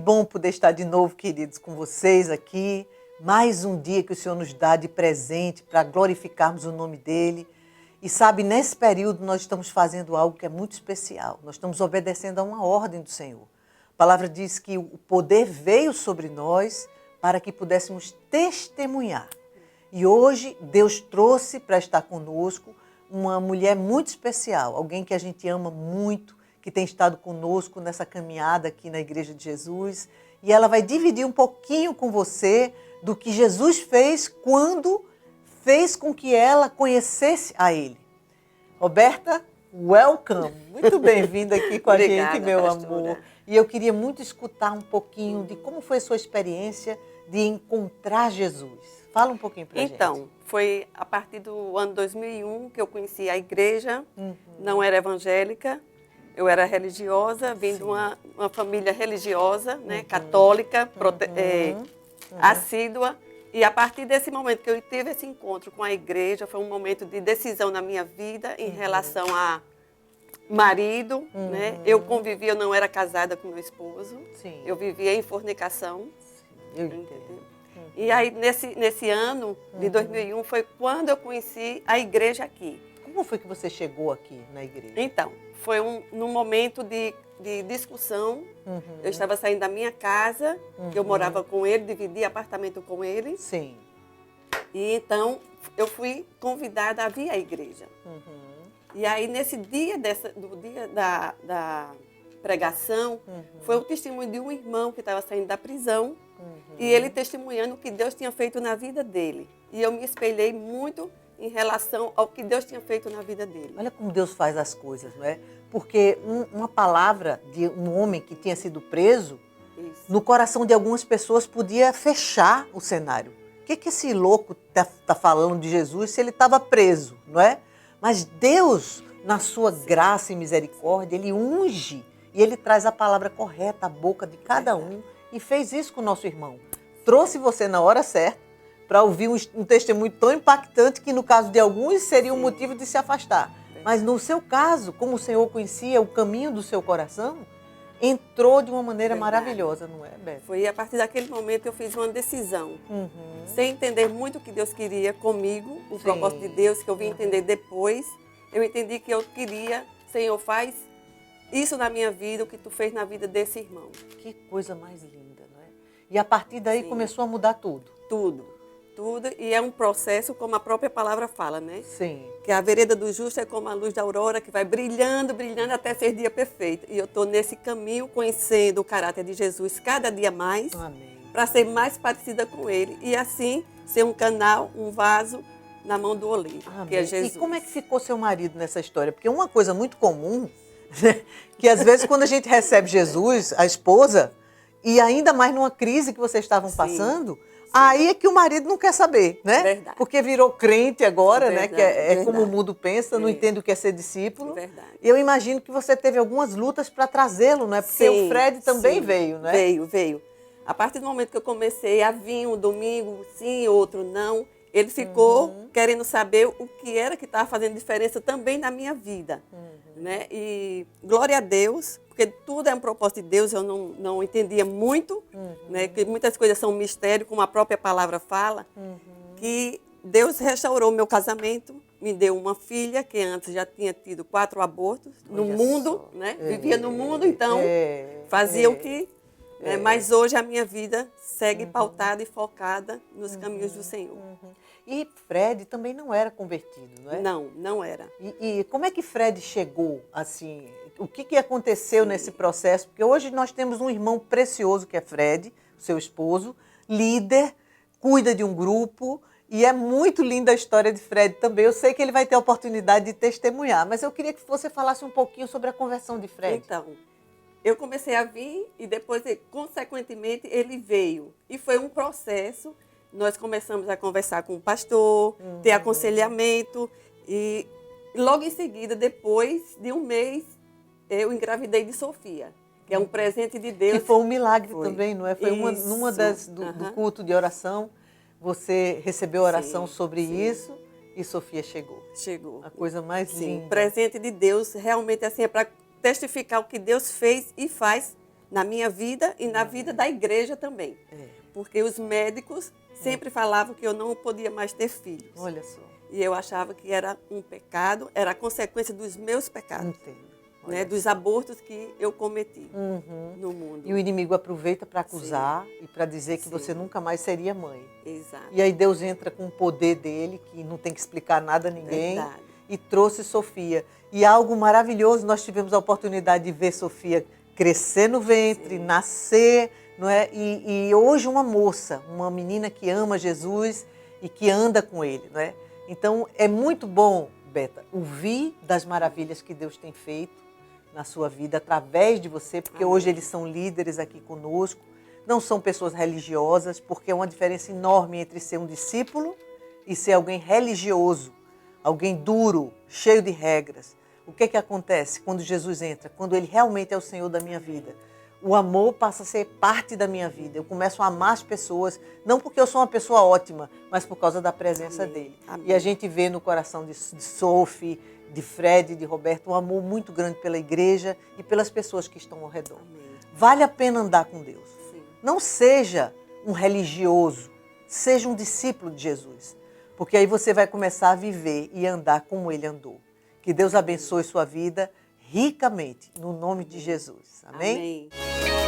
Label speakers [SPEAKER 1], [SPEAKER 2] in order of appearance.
[SPEAKER 1] bom poder estar de novo, queridos, com vocês aqui. Mais um dia que o Senhor nos dá de presente para glorificarmos o nome dEle. E sabe, nesse período nós estamos fazendo algo que é muito especial. Nós estamos obedecendo a uma ordem do Senhor. A palavra diz que o poder veio sobre nós para que pudéssemos testemunhar. E hoje Deus trouxe para estar conosco uma mulher muito especial, alguém que a gente ama muito, que tem estado conosco nessa caminhada aqui na Igreja de Jesus. E ela vai dividir um pouquinho com você do que Jesus fez quando fez com que ela conhecesse a Ele. Roberta, welcome! Muito bem-vinda aqui com a gente, meu amor. E eu queria muito escutar um pouquinho de como foi a sua experiência de encontrar Jesus. Fala um pouquinho pra gente.
[SPEAKER 2] Então, foi a partir do ano 2001 que eu conheci a igreja, não era evangélica, eu era religiosa, vim de uma família religiosa, né, católica, assídua. E a partir desse momento que eu tive esse encontro com a igreja, foi um momento de decisão na minha vida em relação a marido, né? Eu convivia, eu não era casada com meu esposo,
[SPEAKER 1] Sim.
[SPEAKER 2] eu vivia em fornicação.
[SPEAKER 1] Eu entendo.
[SPEAKER 2] E aí, nesse ano de 2001, foi quando eu conheci a igreja aqui.
[SPEAKER 1] Como foi que você chegou aqui na igreja?
[SPEAKER 2] Então, foi num momento de discussão. Eu estava saindo da minha casa, que eu morava com ele, dividia apartamento com ele.
[SPEAKER 1] Sim.
[SPEAKER 2] E então, eu fui convidada a vir à igreja. E aí, nesse dia, do dia da pregação, foi o testemunho de um irmão que estava saindo da prisão. E ele testemunhando o que Deus tinha feito na vida dele. E eu me espelhei muito em relação ao que Deus tinha feito na vida dele.
[SPEAKER 1] Olha como Deus faz as coisas, não é? Porque uma palavra de um homem que tinha sido preso, no coração de algumas pessoas podia fechar o cenário. O que esse louco está falando de Jesus se ele estava preso, não é? Mas Deus, na sua graça e misericórdia, Ele unge e Ele traz a palavra correta à boca de cada um. E fez isso com o nosso irmão. Trouxe você na hora certa para ouvir um testemunho tão impactante que no caso de alguns seria um motivo de se afastar. Mas no seu caso, como o Senhor conhecia o caminho do seu coração, entrou de uma maneira maravilhosa, não é, Beth?
[SPEAKER 2] Foi a partir daquele momento que eu fiz uma decisão. Sem entender muito o que Deus queria comigo, o propósito de Deus, que eu vim entender depois. Eu entendi que eu queria, Senhor, faz isso na minha vida, o que tu fez na vida desse irmão.
[SPEAKER 1] Que coisa mais linda, não é? E a partir daí começou a mudar tudo.
[SPEAKER 2] Tudo. E é um processo, como a própria palavra fala, né?
[SPEAKER 1] Sim.
[SPEAKER 2] Que a vereda do justo é como a luz da aurora, que vai brilhando, brilhando até ser dia perfeito. E eu estou nesse caminho, conhecendo o caráter de Jesus cada dia mais, para ser mais parecida com Ele. E assim, ser um canal, um vaso na mão do oleiro, que é Jesus.
[SPEAKER 1] E como é que ficou seu marido nessa história? Porque uma coisa muito comum, que às vezes quando a gente recebe Jesus, a esposa, e ainda mais numa crise que vocês estavam passando, aí é que o marido não quer saber, né?
[SPEAKER 2] Verdade.
[SPEAKER 1] Porque virou crente agora,
[SPEAKER 2] Verdade,
[SPEAKER 1] né? Que é como o mundo pensa, não entende o que é ser discípulo.
[SPEAKER 2] Verdade.
[SPEAKER 1] E eu imagino que você teve algumas lutas para trazê-lo, não é? Porque o Fred também veio, não é?
[SPEAKER 2] Veio. A partir do momento que eu comecei a vir um domingo, sim, outro não, ele ficou querendo saber o que era que estava fazendo diferença também na minha vida. Né? E glória a Deus, porque tudo é um propósito de Deus, eu não entendia muito, né? Que muitas coisas são mistério, como a própria palavra fala, que Deus restaurou meu casamento, me deu uma filha, que antes já tinha tido 4 abortos no mundo, né? Vivia no mundo, então fazia o que... Mas hoje a minha vida segue pautada e focada nos caminhos do Senhor.
[SPEAKER 1] E Fred também não era convertido, não é?
[SPEAKER 2] Não era.
[SPEAKER 1] E como é que Fred chegou assim? O que aconteceu nesse processo? Porque hoje nós temos um irmão precioso que é Fred, seu esposo, líder, cuida de um grupo. E é muito linda a história de Fred também. Eu sei que ele vai ter a oportunidade de testemunhar, mas eu queria que você falasse um pouquinho sobre a conversão de Fred.
[SPEAKER 2] Então, eu comecei a vir e depois, consequentemente, ele veio. E foi um processo. Nós começamos a conversar com o pastor, ter aconselhamento. E logo em seguida, depois de um mês, eu engravidei de Sofia, que é um presente de Deus.
[SPEAKER 1] Que foi um milagre também, não é? Foi numa do culto de oração. Você recebeu oração sobre isso e Sofia chegou.
[SPEAKER 2] Chegou.
[SPEAKER 1] A coisa mais linda.
[SPEAKER 2] Presente de Deus, realmente assim, é para testificar o que Deus fez e faz na minha vida e na vida da igreja também. Porque os médicos sempre falavam que eu não podia mais ter filhos.
[SPEAKER 1] Olha só.
[SPEAKER 2] E eu achava que era um pecado, era a consequência dos meus pecados.
[SPEAKER 1] Entendo.
[SPEAKER 2] Né, dos abortos que eu cometi no mundo.
[SPEAKER 1] E o inimigo aproveita para acusar e para dizer que você nunca mais seria mãe.
[SPEAKER 2] Exato.
[SPEAKER 1] E aí Deus entra com o poder dele, que não tem que explicar nada a ninguém,
[SPEAKER 2] Verdade.
[SPEAKER 1] e trouxe Sofia. E algo maravilhoso, nós tivemos a oportunidade de ver Sofia crescer no ventre, nascer, não é? E hoje uma moça, uma menina que ama Jesus e que anda com ele, não é? Então é muito bom, Beta, ouvir das maravilhas que Deus tem feito na sua vida, através de você, porque hoje eles são líderes aqui conosco, não são pessoas religiosas, porque é uma diferença enorme entre ser um discípulo e ser alguém religioso, alguém duro, cheio de regras. O que é que acontece quando Jesus entra? Quando ele realmente é o Senhor da minha vida. O amor passa a ser parte da minha vida. Eu começo a amar as pessoas, não porque eu sou uma pessoa ótima, mas por causa da presença dele.
[SPEAKER 2] Amém.
[SPEAKER 1] E a gente vê no coração de Sophie, de Fred, de Roberto, um amor muito grande pela igreja e pelas pessoas que estão ao redor.
[SPEAKER 2] Amém.
[SPEAKER 1] Vale a pena andar com Deus.
[SPEAKER 2] Sim.
[SPEAKER 1] Não seja um religioso, seja um discípulo de Jesus. Porque aí você vai começar a viver e andar como ele andou. Que Deus abençoe sua vida ricamente, no nome de Jesus. Amém?
[SPEAKER 2] Amém.